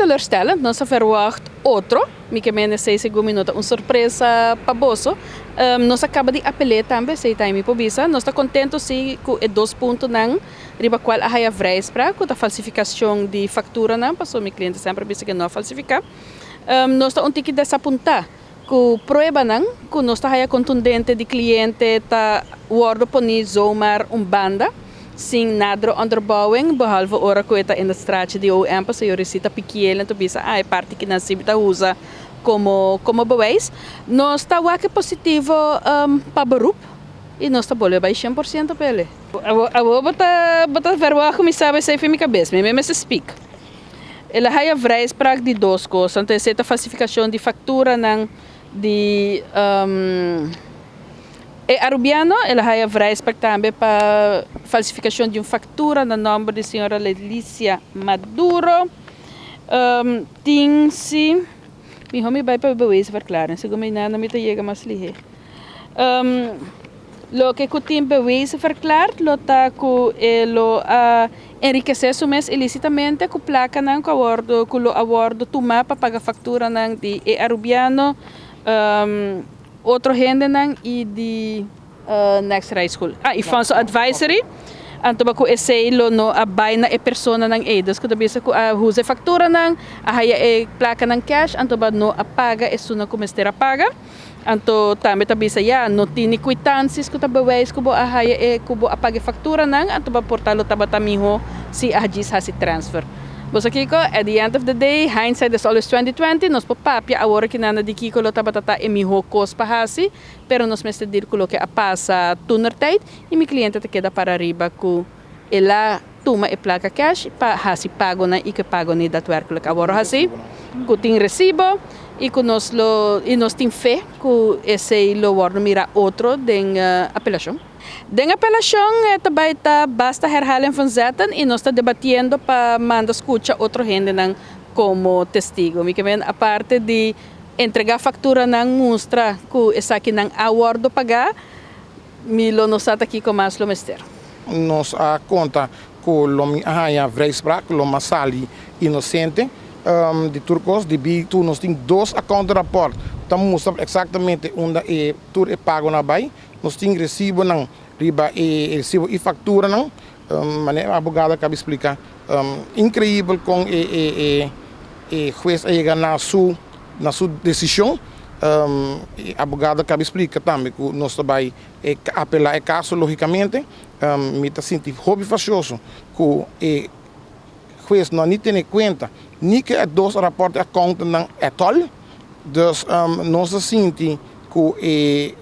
teleurstellend. Nós verwacht outro. Que menos 6 minutos. Uma surpresa para bolso. Nós acaba de apelar também, se time por visa. Nós está contente se com 2 pontos não, riba qual a haja vrijspraak, com a falsificação de fatura não, passou meu cliente sempre disse que não falsificar. Nós está que desapontar com prova não, com nós está haja contundente de cliente tá word poni zomaar banda. Sin nada onderbouwing, behalve ora que está in de straat de OM, para eu recita pequena, tu bisa, parte que nós usa como bewijs. Nós está aqui positivo para beroep e nós está boleh by 100% pele. Eu bota verwa como sabe se foi minha cabeça, me se speak. Ela há vrijspraak de 2 coisas, então essa falsificação de fatura não de Arubiano, ela há vrijspraak também para falsificação de uma fatura no nome de senhora Letícia Maduro. Tem se mi homem vai para bewijs verklaren, segundo mij na me chega mais lihe. Lo que tem bewijs verklaard, lo tá com lo enriquecer su mes ilicitamente com placa não com lo abordo tuma para pagar fatura não de Arubiano. Outro gente não e de Next High School. E Fonso Advisory. Anto ba ko lo no abay na persona ng aidas ko dabisa ko huse faktura ng ahaya plaka ng cash anto ba no apaga suna ko mestera paga anto tame tabisa ya no tini kwitansis ko tabawais ko bo ahaya ko bo apaga faktura ng anto ba portalo tabatamiho si ahjis hasi transfer. Bosa Kiko, at the end of the day, hindsight is always 2020. Nos papapya agora que nana di Kiko lo tabatata emiho kos pahasi, pero nos meste dir ko lo que apasa tuner tijd e mi cliente te queda para arriba ku ela tuma e placa cash pa hasi pago na e que pago ni da tuerculo que agora hasi ku ting recibo e ku nos tin fe ku esse lo warno mira outro den apelação. Den apelação também basta herhalen van zetten e nós está debatendo para mandar escuta outro gente como testigo. Me que a parte de entregar fatura não mostra que essa aqui não awardo pagar, milo nós está aqui com mais lo mester. Nós a conta com lo a vrijspraak, lo masali inocente de turcos de bitu nós tem 2 account rapport. Então mostra exatamente onde é tur é pago na bai. Nós tem recibo não riba recibo e fatura não maneira abogada cabe explicar incrível com juiz chega na sua decisão abogada cabe explicar também que nós também apelar caso logicamente me tá sentindo hobby facioso que juiz não nem tem conta nem que 2 rapportos a conta não é tal dus nós senti que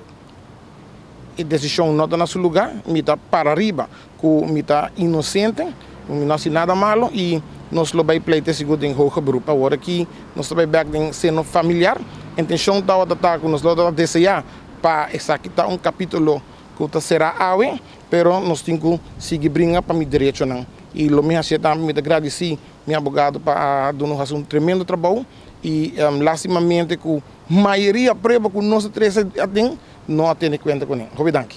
a decisão não está no seu lugar, me está para arriba, que me está inocente, não é nada malo e nós lo vai pleite seguro em hoge beroep. Agora aqui nós vai back em seno familiar, a intenção está que nós lo desejar para essa aqui tá capítulo que será awe, pero nós temos que seguir brincar para mi direito não. E lo me hace também me agradecer meu advogado para dar um tremendo trabalho e lastimamente que a maioria prova que nós três não atende conta com ele. Obrigado.